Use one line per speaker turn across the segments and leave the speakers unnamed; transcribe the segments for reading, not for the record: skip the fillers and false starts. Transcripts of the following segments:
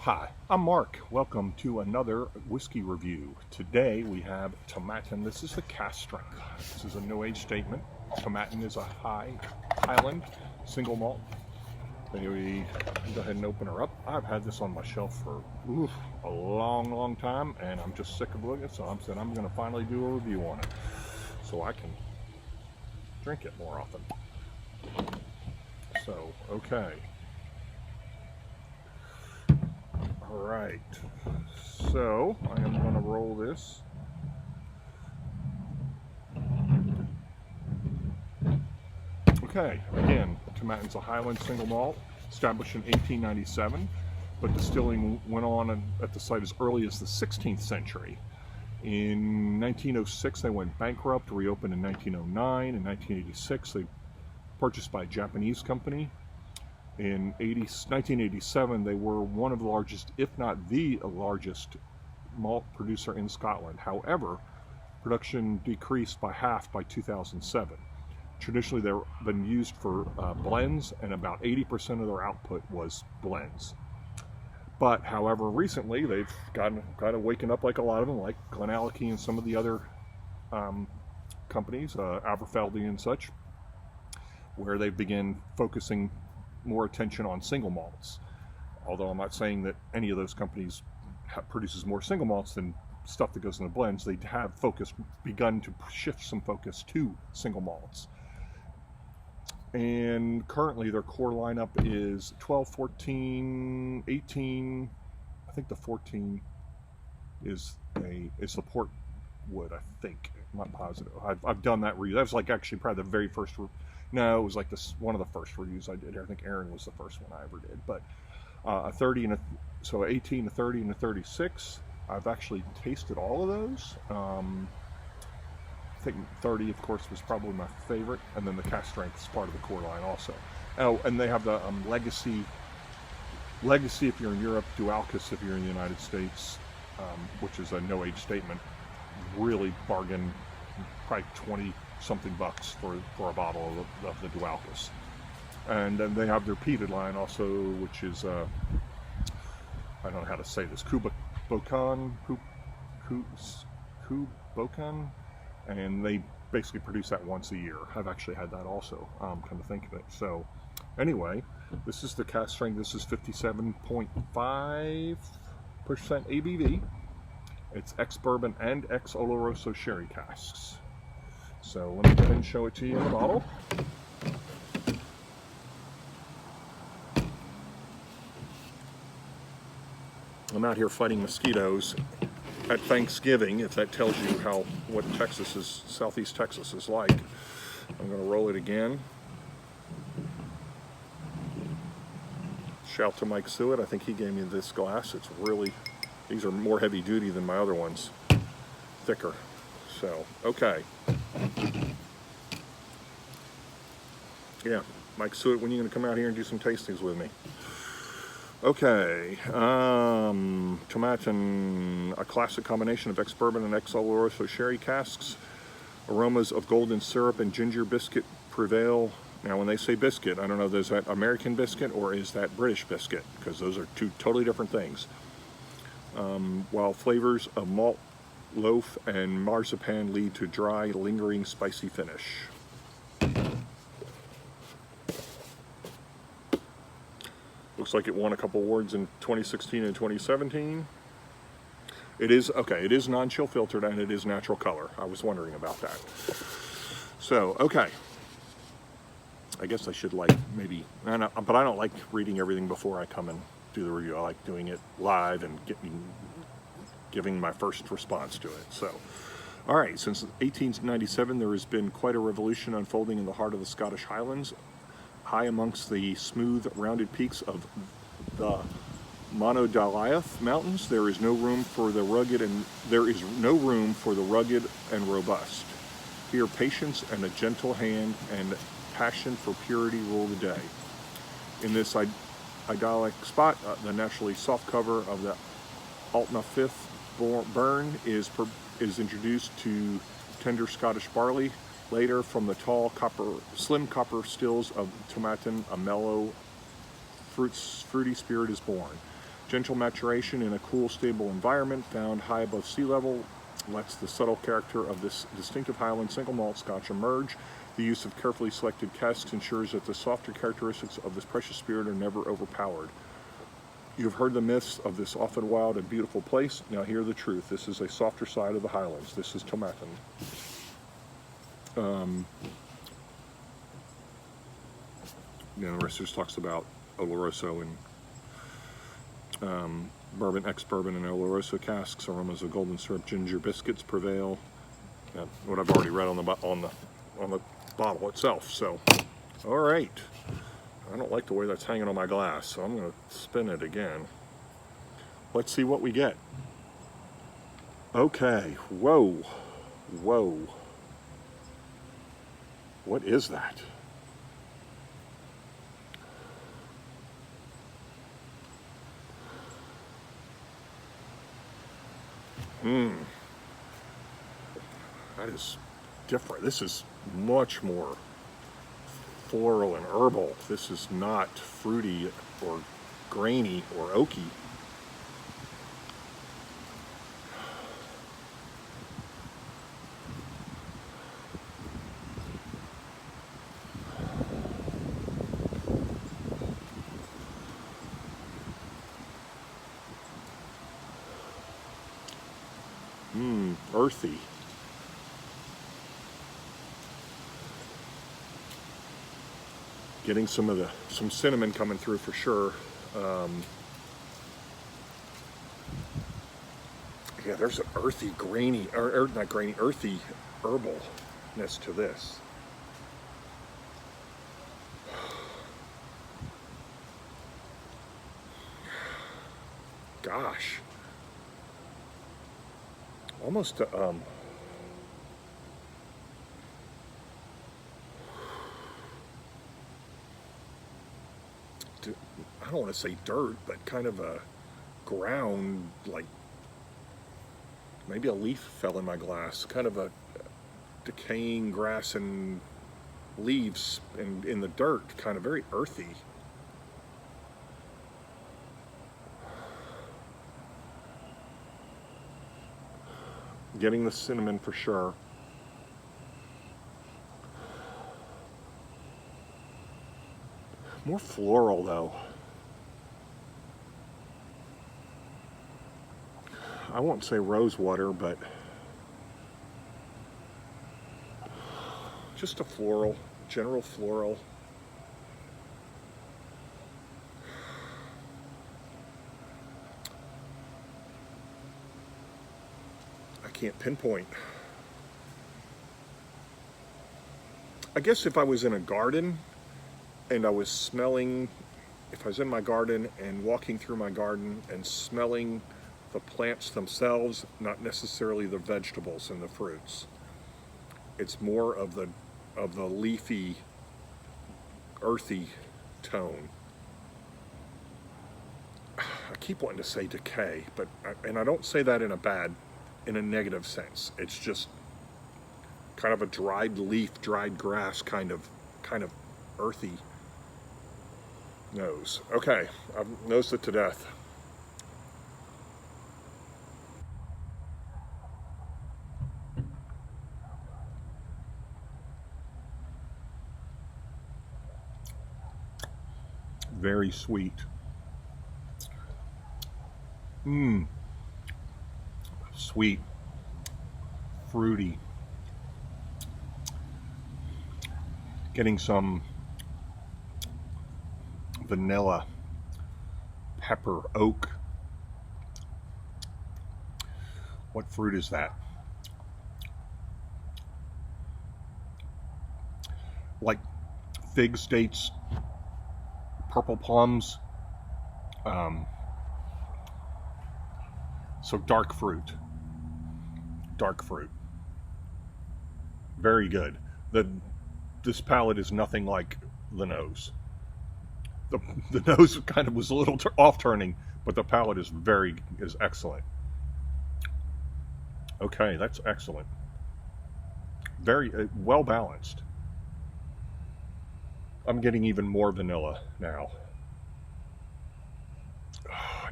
Hi, I'm Mark. Welcome to another whiskey review. Today we have Tomatin. This is the cask strength. This is a no age statement. Tomatin is a Highland single malt. Anyway, go ahead and open her up. I've had this on my shelf for a long time, and I'm just sick of looking. So I'm saying I'm going to finally do a review on it, so I can drink it more often. So, okay. Alright, so I am going to roll this. Okay, again, Tomatin's a Highland single malt, established in 1897, but distilling went on at the site as early as the 16th century. In 1906 they went bankrupt, reopened in 1909. In 1986 they purchased by a Japanese company. In 1987, they were one of the largest, if not the largest, malt producer in Scotland. However, production decreased by half by 2007. Traditionally, they've been used for blends, and about 80% of their output was blends. But, however, recently, they've kind of waken up like a lot of them, like Glenallachie and some of the other companies, Aberfeldy and such, where they begin focusing more attention on single malts. Although I'm not saying that any of those companies produces more single malts than stuff that goes in the blends, they have begun to shift some focus to single malts. And currently their core lineup is 12, 14, 18. I think the 14 is the port wood, I think. I'm not positive. I've done that review. That was like actually probably the very first. No, it was like one of the first reviews I did. I think Aaron was the first one I ever did. But a 30 and so 18, a 30, and a 36. I've actually tasted all of those. I think 30, of course, was probably my favorite, and then the cask strength is part of the core line also. Oh, and they have the Legacy if you're in Europe, Dualcus if you're in the United States, which is a no age statement. Really bargain, probably 20 something bucks for a bottle of the Dualcus. And then they have their peated line also, which is I don't know how to say this, Kubokan, and they basically produce that once a year. I've actually had that also, come to think of it. So anyway, this is the cask strength. This is 57.5% ABV. It's ex-bourbon and ex-Oloroso sherry casks. So let me go ahead and show it to you in the bottle. I'm out here fighting mosquitoes at Thanksgiving, if that tells you what Southeast Texas is like. I'm going to roll it again. Shout to Mike Sewitt. I think he gave me this glass. It's really, these are more heavy duty than my other ones. Thicker. So, okay. Yeah, Mike Sewitt, when are you going to come out here and do some tastings with me? Okay, Tomatin, a classic combination of ex-bourbon and ex-Oloroso sherry casks. Aromas of golden syrup and ginger biscuit prevail. Now, when they say biscuit, I don't know, is that American biscuit or is that British biscuit? Because those are two totally different things. While flavors of malt, loaf, and marzipan lead to dry, lingering, spicy finish. Looks like it won a couple awards in 2016 and 2017. It is non-chill filtered and it is natural color. I was wondering about that. So, okay. I guess I should but I don't like reading everything before I come and do the review. I like doing it live and giving my first response to it. So, all right, since 1897, there has been quite a revolution unfolding in the heart of the Scottish Highlands. High amongst the smooth, rounded peaks of the Monadgaliath Mountains, there is no room for the rugged and robust. Here, patience and a gentle hand and passion for purity rule the day. In this idyllic spot, the naturally soft cover of the Altna Fifth burn is introduced to tender Scottish barley. Later, from the tall slim copper stills of Tomatin, a mellow, fruity spirit is born. Gentle maturation in a cool, stable environment found high above sea level lets the subtle character of this distinctive Highland single malt Scotch emerge. The use of carefully selected casks ensures that the softer characteristics of this precious spirit are never overpowered. You've heard the myths of this often wild and beautiful place. Now hear the truth. This is a softer side of the Highlands. This is Tomatin. The rest just talks about Oloroso and bourbon, ex-bourbon, and Oloroso casks. Aromas of golden syrup, ginger biscuits prevail. What I've already read on the bottle itself. So, all right. I don't like the way that's hanging on my glass, so I'm going to spin it again. Let's see what we get. Okay. Whoa. Whoa. What is that? That is different. This is much more floral and herbal. This is not fruity or grainy or oaky. Earthy. Getting some cinnamon coming through for sure. Yeah, there's an earthy, grainy, or not grainy, earthy herbalness to this. Gosh. Almost I don't want to say dirt, but kind of a ground, like maybe a leaf fell in my glass, kind of a decaying grass and leaves in the dirt, kind of very earthy. Getting the cinnamon for sure. More floral though. I won't say rose water, but just a floral, general floral. I can't pinpoint. I guess if I was in a garden and I was smelling, if I was in my garden and walking through my garden and smelling the plants themselves, not necessarily the vegetables and the fruits. It's more of the leafy, earthy tone. I keep wanting to say decay, but and I don't say that in a negative sense. It's just kind of a dried leaf, dried grass kind of earthy nose. Okay, I've nosed it to death. Very sweet. Sweet, fruity. Getting some vanilla, pepper, oak. What fruit is that? Like figs, dates, purple plums. So dark fruit. Dark fruit. Very good. This palate is nothing like the nose. The nose kind of was a little off-turning, but the palate is excellent. Okay, that's excellent. Very well balanced. I'm getting even more vanilla now.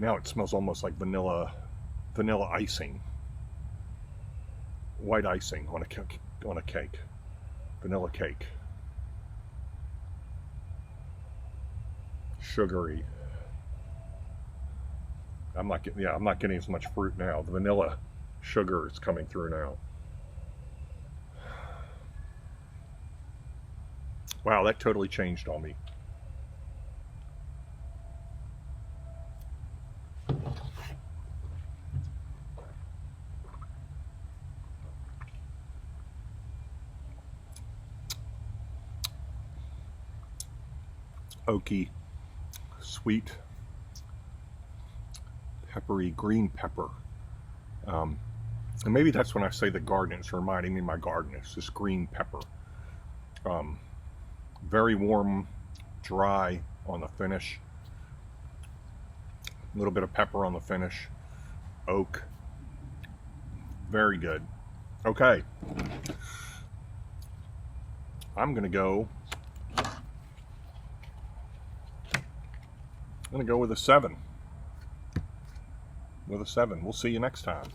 Now it smells almost like vanilla icing, white icing on a cake, vanilla cake. Sugary. I'm not getting as much fruit now. The vanilla sugar is coming through now. Wow, that totally changed on me. Oaky, sweet, peppery, green pepper. And maybe that's when I say the garden, it's reminding me of my garden. It's this green pepper. Very warm, dry on the finish. A little bit of pepper on the finish. Oak. Very good. Okay. I'm going to go with a 7. With a 7. We'll see you next time.